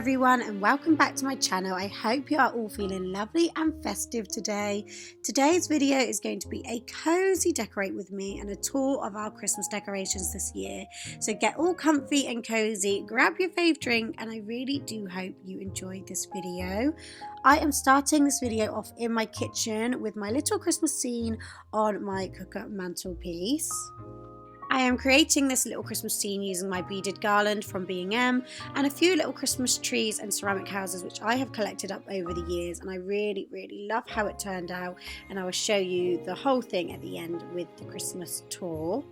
everyone and welcome back to my channel. I hope you are all feeling lovely and festive today. Today's video is going to be a cozy decorate with me and a tour of our Christmas decorations this year. So get all comfy and cozy, grab your fave drink, and I really do hope you enjoyed this video. I am starting this video off in my kitchen with my little Christmas scene on my cooker mantelpiece. I am creating this little Christmas scene using my beaded garland from B&M and a few little Christmas trees and ceramic houses which I have collected up over the years, and I really love how it turned out, and I will show you the whole thing at the end with the Christmas tour.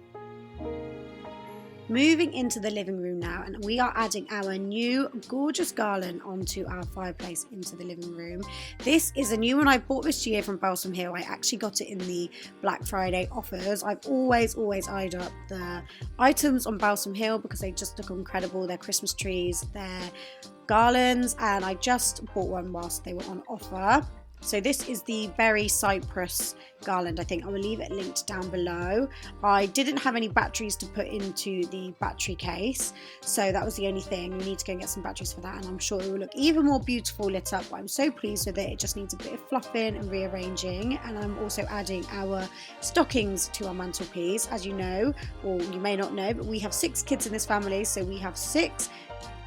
Moving into the living room now, and we are adding our new gorgeous garland onto our fireplace into the living room. This is a new one I bought this year from Balsam Hill. I actually got it in the Black Friday offers. I've always eyed up the items on Balsam Hill because they just look incredible. Their Christmas trees, their garlands, and I just bought one whilst they were on offer. So this is the Berry Cypress garland. I think I will leave it linked down below. I didn't have any batteries to put into the battery case, so that was the only thing. We need to go and get some batteries for that, and I'm sure it will look even more beautiful lit up. But I'm so pleased with it. It just needs a bit of fluffing and rearranging. And I'm also adding our stockings to our mantelpiece. As you know, or you may not know, but we have 6 kids in this family, so we have 6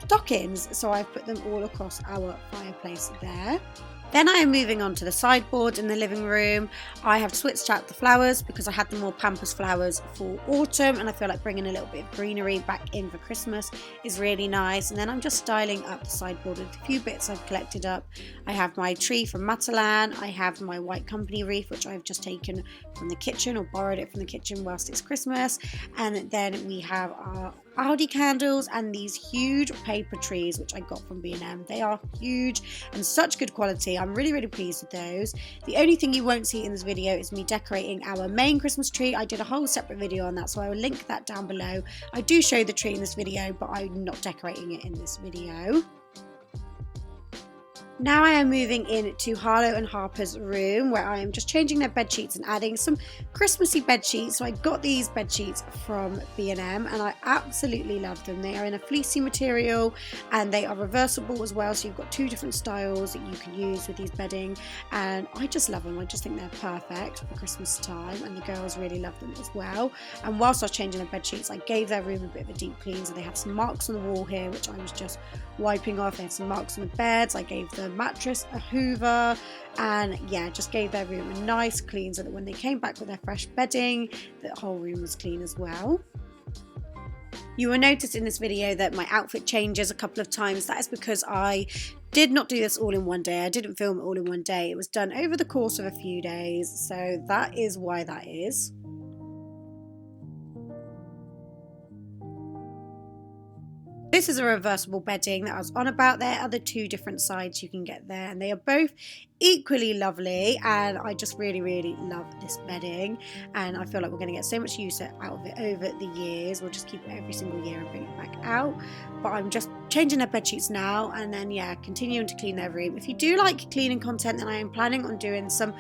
stockings. So I've put them all across our fireplace there. Then I am moving on to the sideboard in the living room. I have switched out the flowers because I had the more pampas flowers for autumn, and I feel like bringing a little bit of greenery back in for Christmas is really nice. And then I'm just styling up the sideboard with a few bits I've collected up. I have my tree from Matalan. I have my White Company wreath, which I've just taken from the kitchen or borrowed it from the kitchen whilst it's Christmas. And then we have our Aldi candles and these huge paper trees which I got from B&M. They are huge and such good quality. I'm really pleased with those. The only thing you won't see in this video is me decorating our main Christmas tree. I did a whole separate video on that, so I will link that down below. I do show the tree in this video, but I'm not decorating it in this video. Now I am moving into Harlow and Harper's room, where I am just changing their bed sheets and adding some Christmassy bed sheets. So I got these bed sheets from B&M and I absolutely love them. They are in a fleecy material and they are reversible as well, so you've got 2 different styles that you can use with these bedding, and I just love them. I just think they're perfect for Christmas time, and the girls really love them as well. And whilst I was changing their bed sheets, I gave their room a bit of a deep clean, so they had some marks on the wall here which I was just wiping off. They had some marks on the beds. I gave the mattress a hoover, and yeah, just gave their room a nice clean so that when they came back with their fresh bedding, the whole room was clean as well. You will notice in this video that my outfit changes a couple of times. That is because I did not do this all in one day. I didn't film it all in one day. It was done over the course of a few days, so that is why that is. This is a reversible bedding that I was on about. There are the 2 different sides you can get there, and they are both equally lovely, and I just really love this bedding, and I feel like we're going to get so much use out of it over the years. We'll just keep it every single year and bring it back out. But I'm just changing their bed sheets now, and then yeah, continuing to clean their room. If you do like cleaning content, then I am planning on doing some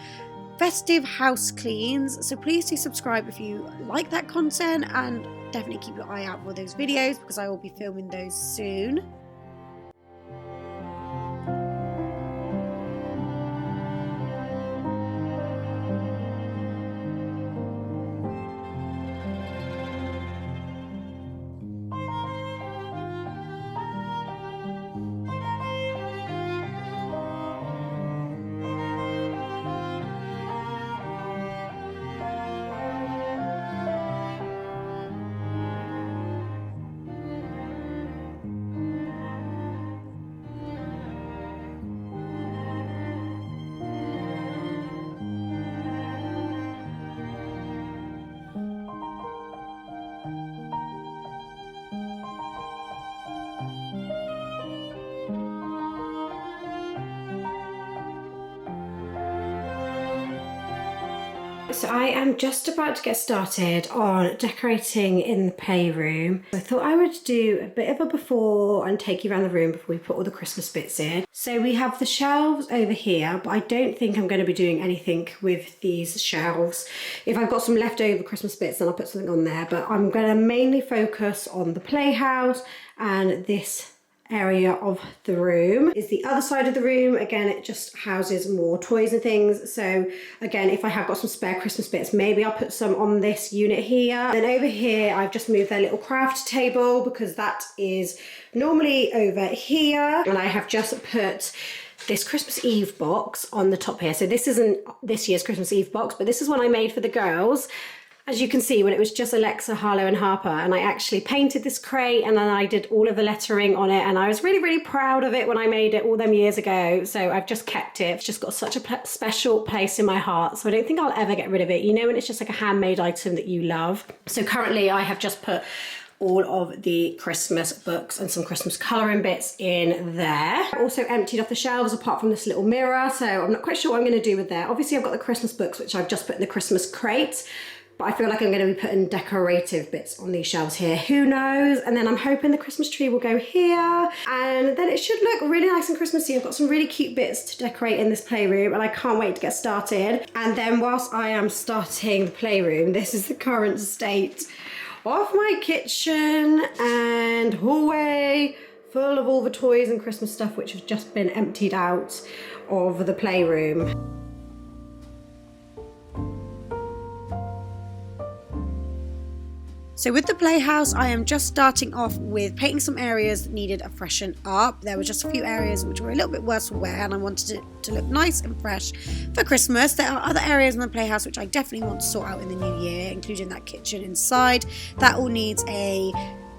festive house cleans, so please do subscribe if you like that content, and definitely keep your eye out for those videos because I will be filming those soon. So I am just about to get started on decorating in the playroom. I thought I would do a bit of a before and take you around the room before we put all the Christmas bits in. So we have the shelves over here, but I don't think I'm going to be doing anything with these shelves. If I've got some leftover Christmas bits, then I'll put something on there, but I'm going to mainly focus on the playhouse and this area of the room is the other side of the room. Again, it just houses more toys and things. So again, if I have got some spare Christmas bits, maybe I'll put some on this unit here. Then over here, I've just moved their little craft table because that is normally over here. And I have just put this Christmas Eve box on the top here. So this isn't this year's Christmas Eve box, but this is one I made for the girls. As you can see, when it was just Alexa, Harlow and Harper, and I actually painted this crate and then I did all of the lettering on it, and I was really, really proud of it when I made it all them years ago. So I've just kept it. It's just got such a special place in my heart. So I don't think I'll ever get rid of it. You know, when it's just like a handmade item that you love. So currently I have just put all of the Christmas books and some Christmas colouring bits in there. I also emptied off the shelves apart from this little mirror. So I'm not quite sure what I'm going to do with there. Obviously I've got the Christmas books, which I've just put in the Christmas crate. But I feel like I'm going to be putting decorative bits on these shelves here. Who knows? And then I'm hoping the Christmas tree will go here. And then it should look really nice and Christmassy. I've got some really cute bits to decorate in this playroom and I can't wait to get started. And then whilst I am starting the playroom, this is the current state of my kitchen and hallway, full of all the toys and Christmas stuff which have just been emptied out of the playroom. So with the playhouse, I am just starting off with painting some areas that needed a freshen up. There were just a few areas which were a little bit worse for wear and I wanted it to look nice and fresh for Christmas. There are other areas in the playhouse which I definitely want to sort out in the new year, including that kitchen inside. That all needs a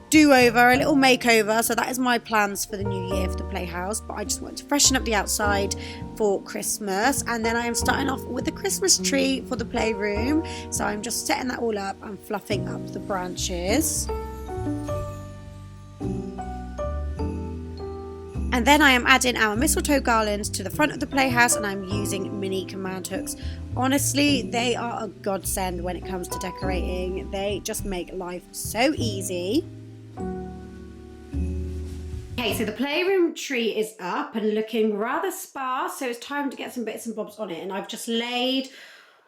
do-over, a little makeover. So that is my plans for the new year for the playhouse, but I just want to freshen up the outside for Christmas. And then I am starting off with the Christmas tree for the playroom, so I'm just setting that all up and fluffing up the branches. And then I am adding our mistletoe garlands to the front of the playhouse and I'm using mini command hooks. Honestly, they are a godsend when it comes to decorating. They just make life so easy. Okay, so the playroom tree is up and looking rather sparse, so it's time to get some bits and bobs on it. And I've just laid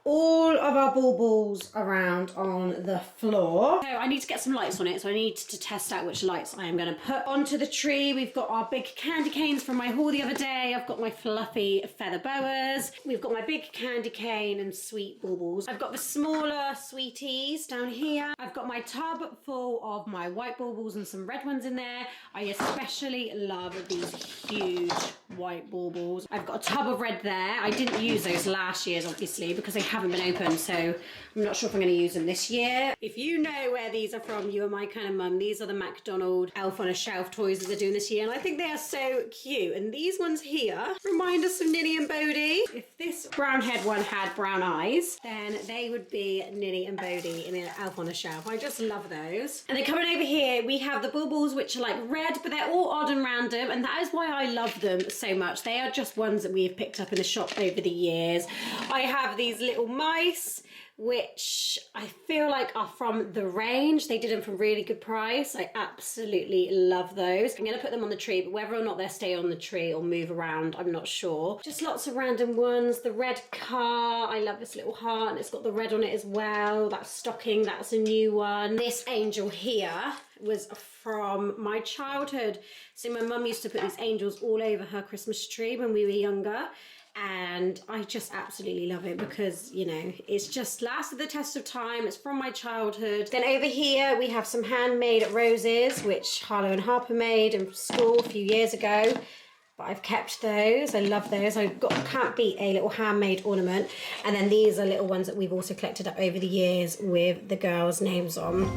all of our baubles around on the floor. So I need to get some lights on it, so I need to test out which lights I am going to put onto the tree. We've got our big candy canes from my haul the other day. I've got my fluffy feather boas. We've got my big candy cane and sweet baubles. I've got the smaller sweeties down here. I've got my tub full of my white baubles and some red ones in there. I especially love these huge white baubles. I've got a tub of red there. I didn't use those last year's, obviously, because they haven't been open, so I'm not sure if I'm going to use them this year. If you know where these are from, you are my kind of mum. These are the McDonald's Elf on a Shelf toys that they're doing this year, and I think they are so cute. And these ones here remind us of Niddy and Bodhi. If this brown head one had brown eyes, then they would be Niddy and Bodhi in an Elf on a Shelf. I just love those. And then coming over here, we have the baubles, which are like red, but they're all odd and random, and that is why I love them so much. They are just ones that we have picked up in the shop over the years. I have these little mice, which I feel like are from the range. They did them for a really good price. I absolutely love those. I'm going to put them on the tree, but whether or not they'll stay on the tree or move around, I'm not sure. Just lots of random ones. The red car, I love this little heart, and it's got the red on it as well. That stocking, that's a new one. This angel here was from my childhood. So my mum used to put these angels all over her Christmas tree when we were younger. And I just absolutely love it because, you know, it's just lasted the test of time. It's from my childhood. Then over here we have some handmade roses, which Harlow and Harper made in school a few years ago. But I've kept those. I love those. Can't beat a little handmade ornament. And then these are little ones that we've also collected up over the years with the girls' names on.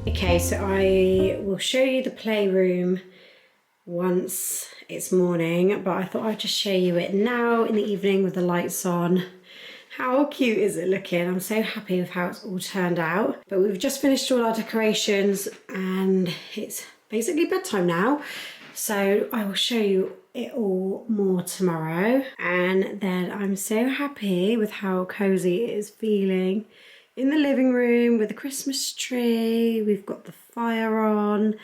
Okay, so I will show you the playroom once it's morning, but I thought I'd just show you it now in the evening with the lights on How cute is it looking? I'm so happy with how it's all turned out. But we've just finished all our decorations and it's basically bedtime now. So I will show you it all more tomorrow. And then I'm so happy with how cozy it is feeling in the living room with the Christmas tree. We've got the fire on.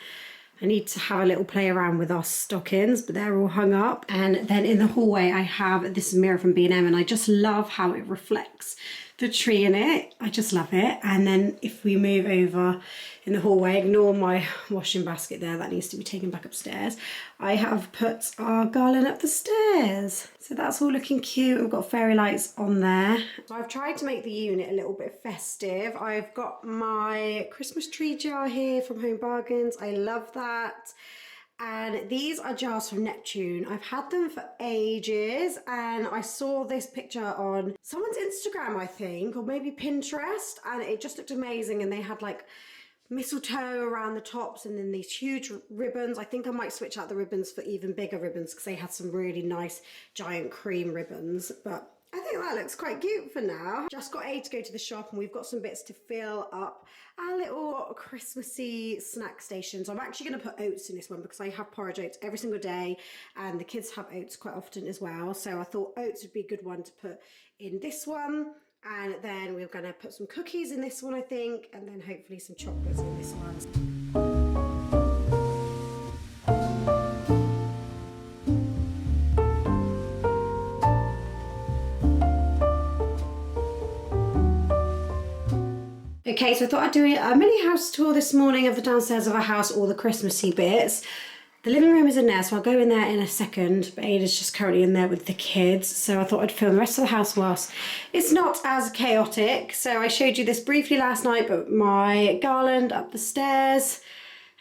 I need to have a little play around with our stockings, but they're all hung up. And then in the hallway, I have this mirror from B&M, and I just love how it reflects the tree in it. I just love it. And then if we move over in the hallway, ignore my washing basket there, that needs to be taken back upstairs. I have put our garland up the stairs. So that's all looking cute. We've got fairy lights on there. So I've tried to make the unit a little bit festive. I've got my Christmas tree jar here from Home Bargains. I love that. And these are jars from Neptune. I've had them for ages, and I saw this picture on someone's Instagram, I think, or maybe Pinterest, and it just looked amazing. And they had like mistletoe around the tops and then these huge ribbons. I think I might switch out the ribbons for even bigger ribbons because they had some really nice giant cream ribbons, but I think that looks quite cute for now. Just got A to go to the shop, and we've got some bits to fill up our little Christmassy snack station. So I'm actually going to put oats in this one because I have porridge oats every single day, and the kids have oats quite often as well. So I thought oats would be a good one to put in this one. And then we're going to put some cookies in this one, I think, and then hopefully some chocolates in this one. Okay, so I thought I'd do a mini house tour this morning of the downstairs of our house, all the Christmassy bits. The living room is in there, so I'll go in there in a second, but Ada's just currently in there with the kids, so I thought I'd film the rest of the house whilst it's not as chaotic. So I showed you this briefly last night, but my garland up the stairs,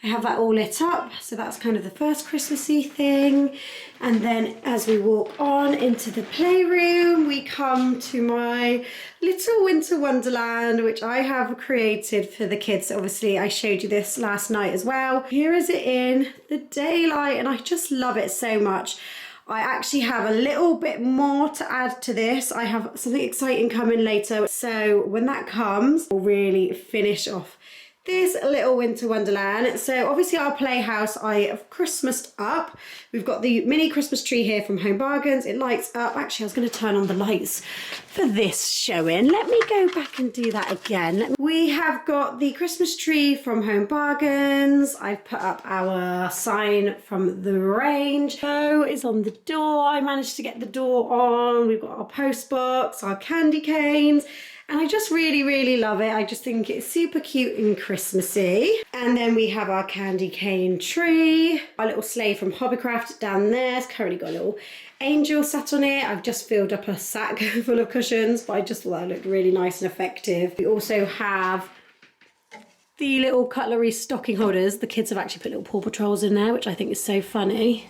I have that all lit up, so that's kind of the first Christmassy thing. And then as we walk on into the playroom, we come to my little winter wonderland, which I have created for the kids. Obviously, I showed you this last night as well. Here is it in the daylight, and I just love it so much. I actually have a little bit more to add to this. I have something exciting coming later. So when that comes, we'll really finish off this little winter wonderland. So obviously our playhouse I have Christmased up. We've got the mini Christmas tree here from Home Bargains. It lights up. Actually, I was going to turn on the lights for this showing. Let me go back and do that again. We have got the Christmas tree from Home Bargains. I've put up our sign from the range. Joe is on the door. I managed to get the door on. We've got our post box, our candy canes. And I just really, really love it. I just think it's super cute and Christmassy. And then we have our candy cane tree. Our little sleigh from Hobbycraft down there. It's currently got a little angel sat on it. I've just filled up a sack full of cushions, but I just thought that looked really nice and effective. We also have the little cutlery stocking holders. The kids have actually put little Paw Patrols in there, which I think is so funny.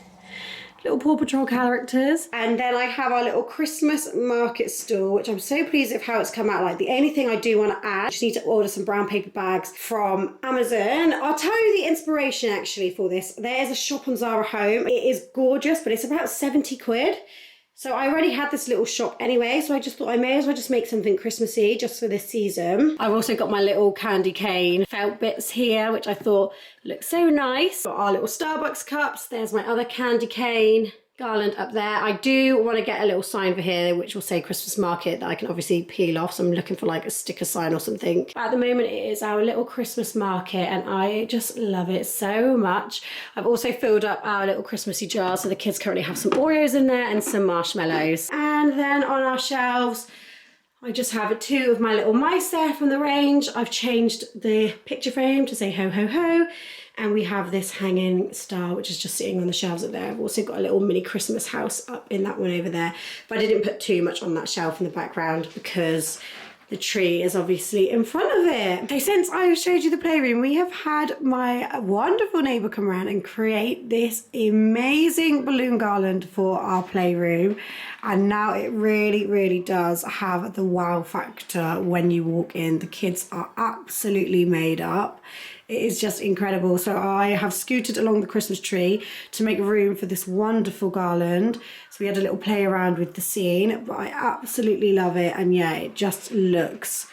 Little Paw Patrol characters. And then I have our little Christmas market stall, which I'm so pleased with how it's come out. Like, the only thing I do want to add, I just need to order some brown paper bags from Amazon. I'll tell you the inspiration actually for this. There is a shop on Zara Home. It is gorgeous, but it's about 70 quid. So I already had this little shop anyway, so I just thought I may as well just make something Christmassy just for this season. I've also got my little candy cane felt bits here, which I thought looked so nice. Got our little Starbucks cups. There's my other candy cane garland up there. I do want to get a little sign for here which will say Christmas market that I can obviously peel off, so I'm looking for like a sticker sign or something. But at the moment it is our little Christmas market, and I just love it so much. I've also filled up our little Christmassy jar, so the kids currently have some Oreos in there and some marshmallows. And then on our shelves I just have two of my little mice there from the range. I've changed the picture frame to say ho ho ho. And we have this hanging star, which is just sitting on the shelves up there. I've also got a little mini Christmas house up in that one over there. But I didn't put too much on that shelf in the background because the tree is obviously in front of it. So since I showed you the playroom, we have had my wonderful neighbour come around and create this amazing balloon garland for our playroom. And now it really, really does have the wow factor when you walk in. The kids are absolutely made up. It is just incredible. So I have scooted along the Christmas tree to make room for this wonderful garland. So we had a little play around with the scene, but I absolutely love it. And yeah, it just looks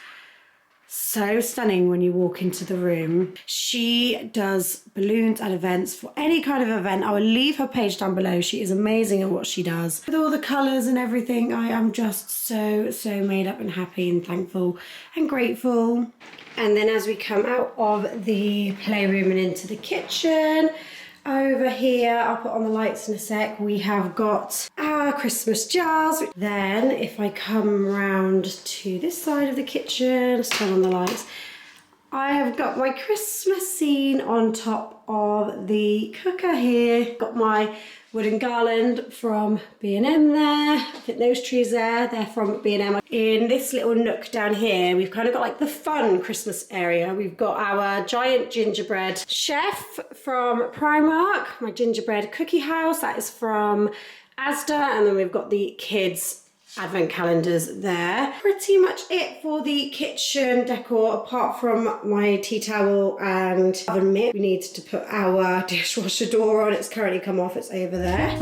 so stunning when you walk into the room. She does balloons and events for any kind of event. I will leave her page down below. She is amazing at what she does. With all the colours and everything, I am just so made up and happy and thankful and grateful. And then as we come out of the playroom and into the kitchen, over here, I'll put on the lights in a sec, we have got our Christmas jars. Then if I come round to this side of the kitchen, let's turn on the lights, I have got my Christmas scene on top of the cooker here. Got my wooden garland from B&M there. I think those trees there, they're from B&M. In this little nook down here, we've kind of got like the fun Christmas area. We've got our giant gingerbread chef from Primark, my gingerbread cookie house, that is from Asda, and then we've got the kids' advent calendars there. Pretty much it for the kitchen decor, apart from my tea towel and oven mitt. We need to put our dishwasher door on. It's currently come off, it's over there.